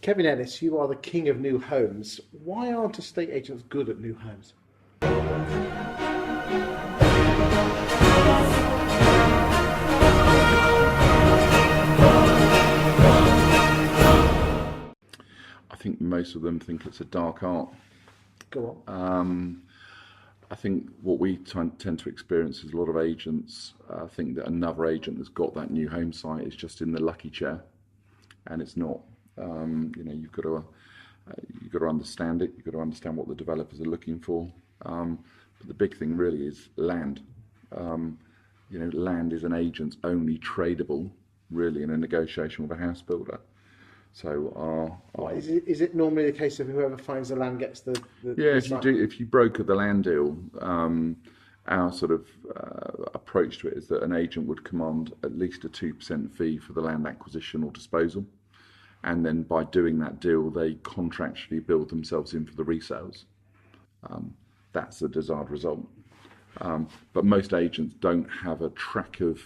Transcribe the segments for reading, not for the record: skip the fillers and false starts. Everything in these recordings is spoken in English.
Kevin Ellis, you are the king of new homes. Why aren't estate agents good at new homes? I think most of them think it's a dark art. Go on. I think what we tend to experience is a lot of agents think that another agent that's got that new home site is just in the lucky chair, and it's not. You've got to understand it. You've got to understand what the developers are looking for. But the big thing really is land. Land is an agent's only tradable, really, in a negotiation with a house builder. So, is it normally the case of whoever finds the land gets the if you broker the land deal, our sort of approach to it is that an agent would command at least a 2% fee for the land acquisition or disposal, and then by doing that deal, they contractually build themselves in for the resales. That's the desired result. But most agents don't have a track of,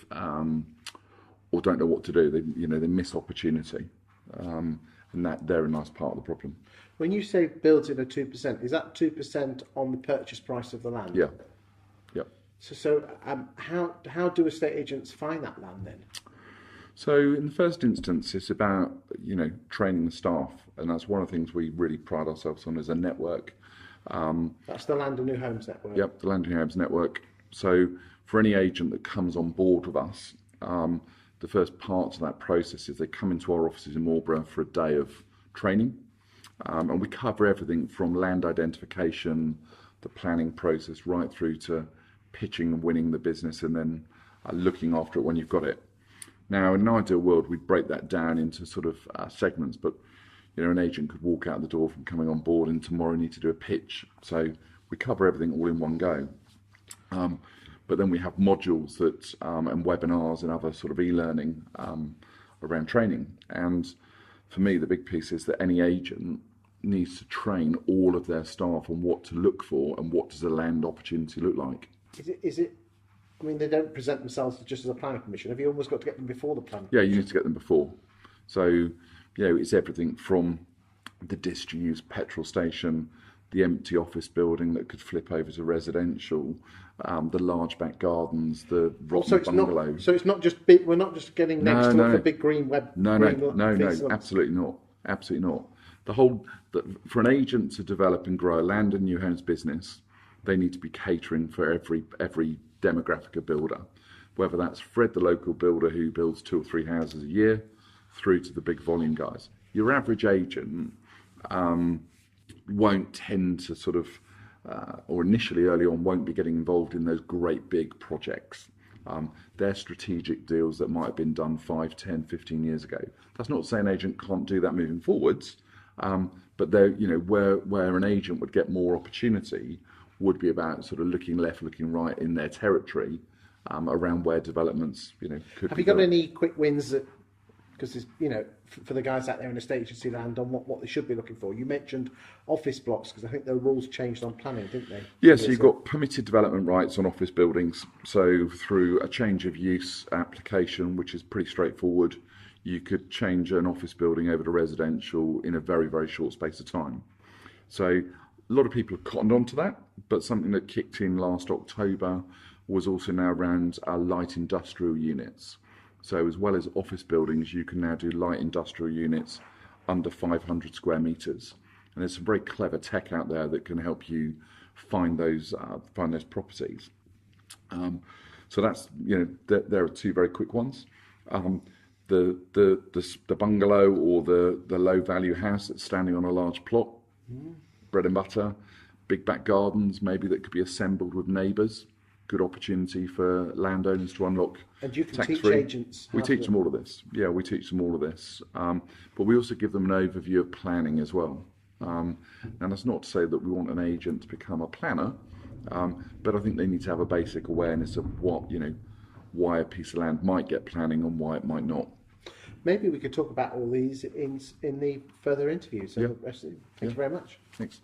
or don't know what to do. They miss opportunity. And that they're a nice part of the problem. When you say builds in a 2%, is that 2% on the purchase price of the land? Yeah. Yep. So how do estate agents find that land then? So in the first instance, it's about training the staff, and that's one of the things we really pride ourselves on as a network. That's the Land and New Homes Network. Yep, the Land and New Homes Network. So for any agent that comes on board with us, the first part of that process is they come into our offices in Marlborough for a day of training, and we cover everything from land identification, the planning process, right through to pitching and winning the business, and then looking after it when you've got it. Now, in an ideal world, we'd break that down into sort of segments, but an agent could walk out the door from coming on board and tomorrow need to do a pitch. So we cover everything all in one go. But then we have modules that and webinars and other sort of e-learning around training. And for me, the big piece is that any agent needs to train all of their staff on what to look for and what does a land opportunity look like. Is it? I mean, they don't present themselves just as a planning permission. Have you almost got to get them before the planning? Yeah, you need to get them before. So, it's everything from the disused petrol station, the empty office building that could flip over to residential, the large back gardens, the rotten bungalows. So it's not just big. We're not just getting next to the big green web. No, absolutely not. Absolutely not. For an agent to develop and grow a land and new homes business, they need to be catering for every demographic of builder, whether that's Fred, the local builder who builds 2 or 3 houses a year, through to the big volume guys. Your average agent won't tend to sort of, or initially early on, won't be getting involved in those great big projects. They're strategic deals that might have been done 5, 10, 15 years ago. That's not to say an agent can't do that moving forwards, but they're, where an agent would get more opportunity would be about sort of looking left, looking right in their territory around where developments, could Have be you got built. any quick wins that, because for the guys out there in estate agency land on what they should be looking for? You mentioned office blocks because I think the rules changed on planning, didn't they? Yes, you've got permitted development rights on office buildings. So through a change of use application, which is pretty straightforward, you could change an office building over to residential in a very, very short space of time. So a lot of people have cottoned onto that, but something that kicked in last October was also now around light industrial units. So as well as office buildings, you can now do light industrial units under 500 square metres. And there's some very clever tech out there that can help you find those properties. So that's, there are 2 very quick ones. The bungalow or the low value house that's standing on a large plot, bread and butter, big back gardens, maybe that could be assembled with neighbours. Good opportunity for landowners to unlock. And you can teach agents. We teach them all of this. Yeah, we teach them all of this. But we also give them an overview of planning as well. And that's not to say that we want an agent to become a planner, but I think they need to have a basic awareness of what, why a piece of land might get planning and why it might not. Maybe we could talk about all these in the further interviews. So yeah. Thank you very much. Thanks.